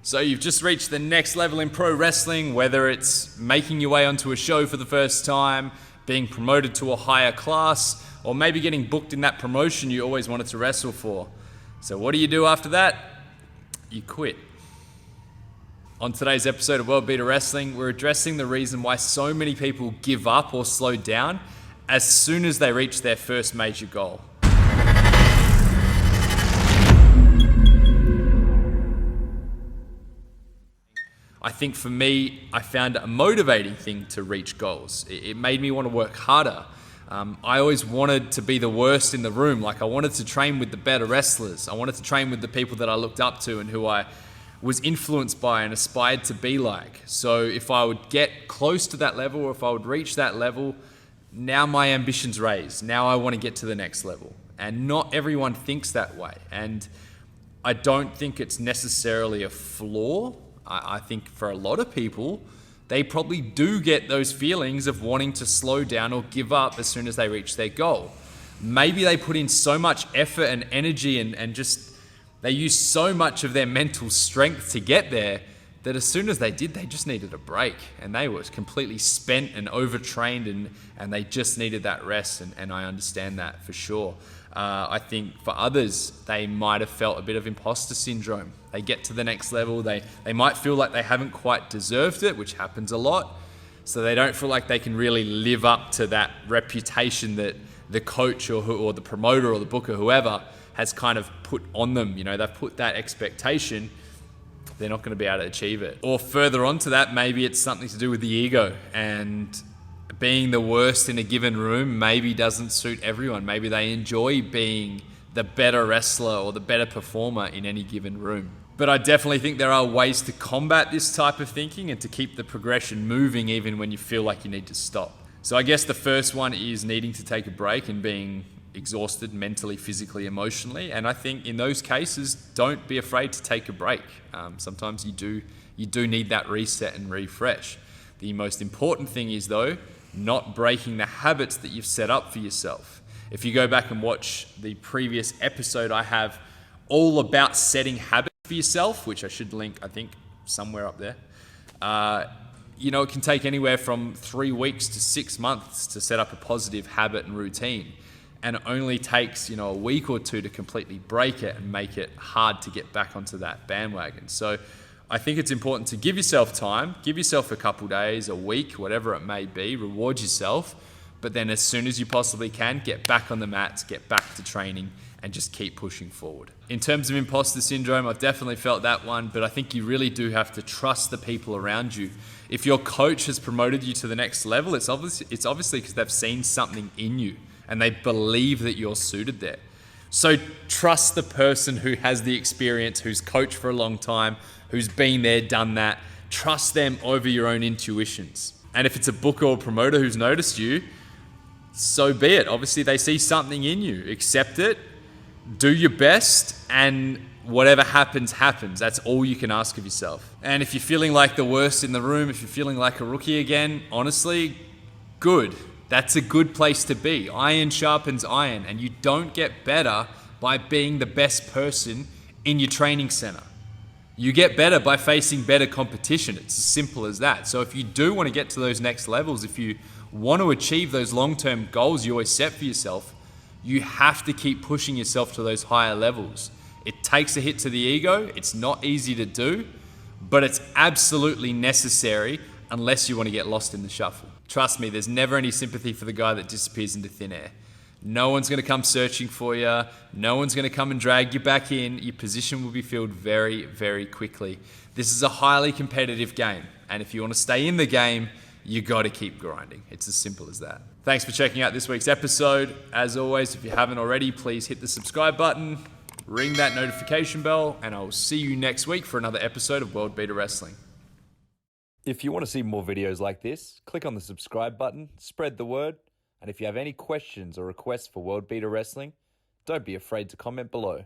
So you've just reached the next level in pro wrestling, whether it's making your way onto a show for the first time, being promoted to a higher class, or maybe getting booked in that promotion you always wanted to wrestle for. So what do you do after that? You quit. On today's episode of World-Beater Wrestling, we're addressing the reason why so many people give up or slow down as soon as they reach their first major goal. I think for me, I found it a motivating thing to reach goals. It made me want to work harder. I always wanted to be the worst in the room. Like, I wanted to train with the better wrestlers. I wanted to train with the people that I looked up to and who I was influenced by and aspired to be like. So if I would get close to that level, or if I would reach that level, now my ambition's raised. Now I want to get to the next level. And not everyone thinks that way. And I don't think it's necessarily a flaw. I think for a lot of people, they probably do get those feelings of wanting to slow down or give up as soon as they reach their goal. Maybe they put in so much effort and energy and just they use so much of their mental strength to get there that as soon as they did, they just needed a break and they were completely spent and overtrained and they just needed that rest. And I understand that for sure. I think for others, they might have felt a bit of imposter syndrome. They get to the next level, they might feel like they haven't quite deserved it, which happens a lot. So they don't feel like they can really live up to that reputation that the coach or the promoter or the booker, whoever, has kind of put on them. You know, they've put that expectation. They're not going to be able to achieve it. Or further on to that, maybe it's something to do with the ego, and being the worst in a given room maybe doesn't suit everyone. Maybe they enjoy being the better wrestler or the better performer in any given room. But I definitely think there are ways to combat this type of thinking and to keep the progression moving even when you feel like you need to stop. So I guess the first one is needing to take a break and being exhausted mentally, physically, emotionally. And I think in those cases, don't be afraid to take a break. Sometimes you do need that reset and refresh. The most important thing is, though, not breaking the habits that you've set up for yourself. If you go back and watch the previous episode, I have all about setting habits for yourself, which I should link, I think, somewhere up there. It can take anywhere from 3 weeks to 6 months to set up a positive habit and routine. And it only takes, a week or two to completely break it and make it hard to get back onto that bandwagon. So I think it's important to give yourself time, give yourself a couple days, a week, whatever it may be, reward yourself. But then as soon as you possibly can, get back on the mats, get back to training, and just keep pushing forward. In terms of imposter syndrome, I've definitely felt that one, but I think you really do have to trust the people around you. If your coach has promoted you to the next level, it's obviously because they've seen something in you and they believe that you're suited there. So trust the person who has the experience, who's coached for a long time, who's been there, done that. Trust them over your own intuitions. And if it's a booker or promoter who's noticed you, so be it. Obviously, they see something in you. Accept it, do your best, and whatever happens, happens. That's all you can ask of yourself. And if you're feeling like the worst in the room, if you're feeling like a rookie again, honestly, good. That's a good place to be. Iron sharpens iron, and you don't get better by being the best person in your training center. You get better by facing better competition. It's as simple as that. So if you do want to get to those next levels, if you want to achieve those long-term goals you always set for yourself, you have to keep pushing yourself to those higher levels. It takes a hit to the ego. It's not easy to do, but it's absolutely necessary unless you want to get lost in the shuffle. Trust me, there's never any sympathy for the guy that disappears into thin air. No one's going to come searching for you. No one's going to come and drag you back in. Your position will be filled very, very quickly. This is a highly competitive game. And if you want to stay in the game, you got to keep grinding. It's as simple as that. Thanks for checking out this week's episode. As always, if you haven't already, please hit the subscribe button, ring that notification bell, and I'll see you next week for another episode of World-Beater Wrestling. If you want to see more videos like this, click on the subscribe button, spread the word, and if you have any questions or requests for World-Beater Wrestling, don't be afraid to comment below.